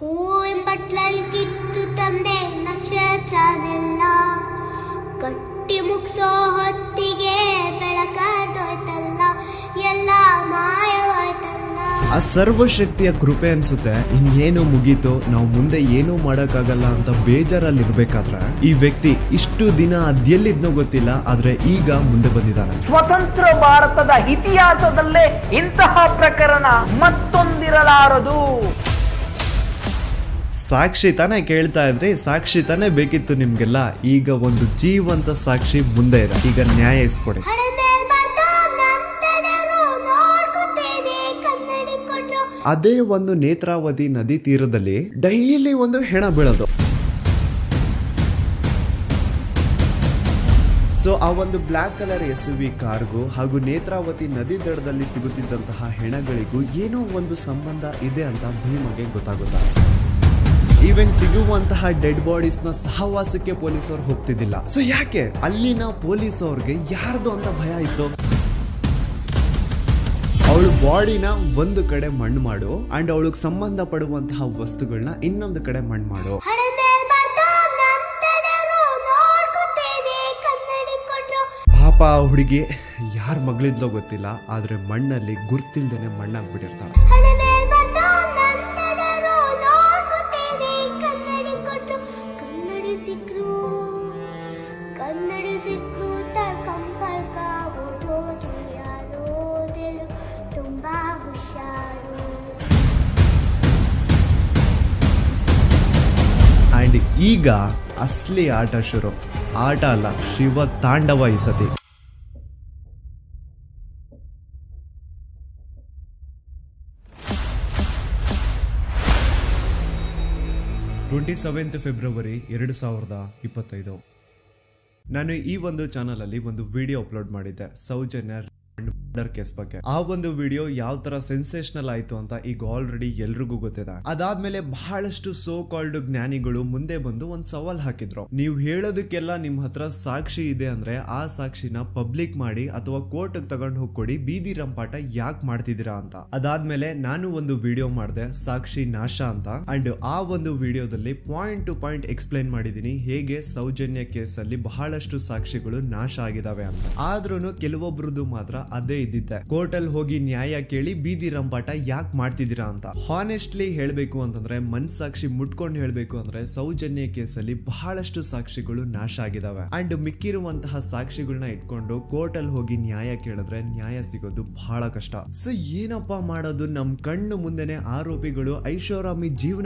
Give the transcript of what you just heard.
ಹೂವಿನ ಬಟ್ಲಲ್ಲಿ ಕಿತ್ತು ತಂದೆ ನಕ್ಷತ್ರನೆಲ್ಲ ಕಟ್ಟಿ ಮುಗಿಸೋ ಹೊತ್ತಿಗೆ ಬೆಳಕಾದೋಯ್ತಲ್ಲ ಎಲ್ಲ ಮಾಯವಾಯ್ತಲ್ಲ. ಆ ಸರ್ವಶಕ್ತಿಯ ಕೃಪೆ ಅನ್ಸುತ್ತೆ ಇನ್ನೇನು ಮುಗೀತು, ನಾವು ಮುಂದೆ ಏನೂ ಮಾಡೋಕ್ಕಾಗಲ್ಲ ಅಂತ ಬೇಜಾರಲ್ಲಿರ್ಬೇಕಾದ್ರೆ ಈ ವ್ಯಕ್ತಿ ಇಷ್ಟು ದಿನ ಅದೆಲ್ಲಿದ್ನೋ ಗೊತ್ತಿಲ್ಲ, ಆದ್ರೆ ಈಗ ಮುಂದೆ ಬಂದಿದ್ದಾನೆ. ಸ್ವತಂತ್ರ ಭಾರತದ ಇತಿಹಾಸದಲ್ಲೇ ಇಂತಹ ಪ್ರಕರಣ ಮತ್ತೊಂದಿರಲಾರದು. ಸಾಕ್ಷಿ ತಾನೇ ಕೇಳ್ತಾ ಇದ್ರಿ, ಸಾಕ್ಷಿ ತಾನೇ ಬೇಕಿತ್ತು ನಿಮ್ಗೆಲ್ಲ. ಈಗ ಒಂದು ಜೀವಂತ ಸಾಕ್ಷಿ ಮುಂದೆ ಇದೆ, ಈಗ ನ್ಯಾಯ ಇಸ್ಕೊಡಿ. ಅದೇ ಒಂದು ನೇತ್ರಾವತಿ ನದಿ ತೀರದಲ್ಲಿ ಡೈಲಿ ಒಂದು ಹೆಣ ಬೀಳೋದು. ಸೊ ಆ ಒಂದು ಬ್ಲಾಕ್ ಕಲರ್ SUV ಕಾರ್ಗೂ ಹಾಗೂ ನೇತ್ರಾವತಿ ನದಿ ದಡದಲ್ಲಿ ಸಿಗುತ್ತಿದ್ದಂತಹ ಹೆಣಗಳಿಗೂ ಏನೋ ಒಂದು ಸಂಬಂಧ ಇದೆ ಅಂತ ಭೀಮಗೆ ಗೊತ್ತಾಗುತ್ತಾ. ಈವನ್ ಸಿಗುವಂತಹ ಡೆಡ್ ಬಾಡೀಸ್ ನ ಸಹವಾಸಕ್ಕೆ ಪೊಲೀಸರು ಹೋಗ್ತಿದ್ದಿಲ್ಲ. ಸೊ ಯಾಕೆ ಅಲ್ಲಿನ ಪೊಲೀಸ್ ಅವ್ರಿಗೆ ಯಾರ್ದು ಅಂತ ಭಯ ಇತ್ತು? ಅವಳು ಬಾಡಿನ ಒಂದು ಕಡೆ ಮಣ್ಣು ಮಾಡು ಅಂಡ್ ಅವಳಿಗೆ ಸಂಬಂಧ ಪಡುವಂತಹ ವಸ್ತುಗಳನ್ನ ಇನ್ನೊಂದು ಕಡೆ ಮಣ್ಣು ಮಾಡು. ಪಾಪ ಹುಡುಗಿ ಯಾರ ಮಗಳಿದ್ಲೋ ಗೊತ್ತಿಲ್ಲ, ಆದ್ರೆ ಮಣ್ಣಲ್ಲಿ ಗುರ್ತಿಲ್ದೇನೆ ಮಣ್ಣಾಗ್ಬಿಟ್ಟಿರ್ತಾಳೆ. ಅಂಡ್ ಈಗ ಅಸಲಿ ಆಟ ಶುರು. ಆಟ ಅಲ್ಲ, ಶಿವ ತಾಂಡವ ಈ ಸತಿ. 27 ಫೆಬ್ರವರಿ 2025. ನಾನು ಈ ಒಂದು ಚಾನಲ್ ಅಲ್ಲಿ ಒಂದು ವಿಡಿಯೋ ಅಪ್ಲೋಡ್ ಮಾಡಿದ್ದೆ ಸೌಜನ್ಯ ಮರ್ಡರ್ ಕೇಸ್ ಬಗ್ಗೆ. ಆ ಒಂದು ವಿಡಿಯೋ ಯಾವ ತರ ಸೆನ್ಸೇಷನಲ್ ಆಯ್ತು ಅಂತ ಈಗ ಆಲ್ರೆಡಿ ಎಲ್ರಿಗೂ ಗೊತ್ತಿದೆ. ಅದಾದ್ಮೇಲೆ ಬಹಳಷ್ಟು ಸೋ ಕಾಲ್ಡ್ ಜ್ಞಾನಿಗಳು ಮುಂದೆ ಬಂದು ಒಂದ್ ಸವಾಲ್ ಹಾಕಿದ್ರು. ನೀವು ಹೇಳೋದಕ್ಕೆಲ್ಲ ನಿಮ್ ಹತ್ರ ಸಾಕ್ಷಿ ಇದೆ ಅಂದ್ರೆ ಆ ಸಾಕ್ಷಿನ ಪಬ್ಲಿಕ್ ಮಾಡಿ ಅಥವಾ ಕೋರ್ಟ್ ತಗೊಂಡು ಹೋಗ್ಕೊಡಿ, ಬೀದಿ ರಂಪಾಟ ಯಾಕೆ ಮಾಡ್ತಿದ್ದೀರಾ ಅಂತ. ಅದಾದ್ಮೇಲೆ ನಾನು ಒಂದು ವಿಡಿಯೋ ಮಾಡಿದೆ ಸಾಕ್ಷಿ ನಾಶ ಅಂತ. ಅಂಡ್ ಆ ಒಂದು ವಿಡಿಯೋದಲ್ಲಿ ಪಾಯಿಂಟ್ ಟು ಪಾಯಿಂಟ್ ಎಕ್ಸ್ಪ್ಲೈನ್ ಮಾಡಿದೀನಿ ಹೇಗೆ ಸೌಜನ್ಯ ಕೇಸ್ ಅಲ್ಲಿ ಬಹಳಷ್ಟು ಸಾಕ್ಷಿಗಳು ನಾಶ ಆಗಿದಾವೆ ಅಂತ. ಆದ್ರೂ ಕೆಲವೊಬ್ರದ್ದು ಮಾತ್ರ ಅದೇ ಇದ್ದಿದ್ದೆ, ಕೋರ್ಟ್ ಅಲ್ಲಿ ಹೋಗಿ ನ್ಯಾಯ ಕೇಳಿ ಬೀದಿ ರಂಪಾಟ ಯಾಕೆ ಮಾಡ್ತಿದ್ದೀರಾ ಅಂತ. ಹಾನೆಸ್ಟ್ಲಿ ಹೇಳ್ಬೇಕು ಅಂತಂದ್ರೆ, ಮನ್ಸಾಕ್ಷಿ ಮುಟ್ಕೊಂಡು ಹೇಳ್ಬೇಕು ಅಂದ್ರೆ ಸೌಜನ್ಯ ಕೇಸಲ್ಲಿ ಬಹಳಷ್ಟು ಸಾಕ್ಷಿಗಳು ನಾಶ ಆಗಿದಾವೆ. ಅಂಡ್ ಮಿಕ್ಕಿರುವಂತಹ ಸಾಕ್ಷಿಗಳನ್ನ ಇಟ್ಕೊಂಡು ಕೋರ್ಟ್ ಅಲ್ಲಿ ಹೋಗಿ ನ್ಯಾಯ ಕೇಳಿದ್ರೆ ನ್ಯಾಯ ಸಿಗೋದು ಬಹಳ ಕಷ್ಟ. ಸೊ ಏನಪ್ಪಾ ಮಾಡೋದು? ನಮ್ ಕಣ್ಣು ಮುಂದೆನೆ ಆರೋಪಿಗಳು ಐಷಾರಾಮಿ ಜೀವನ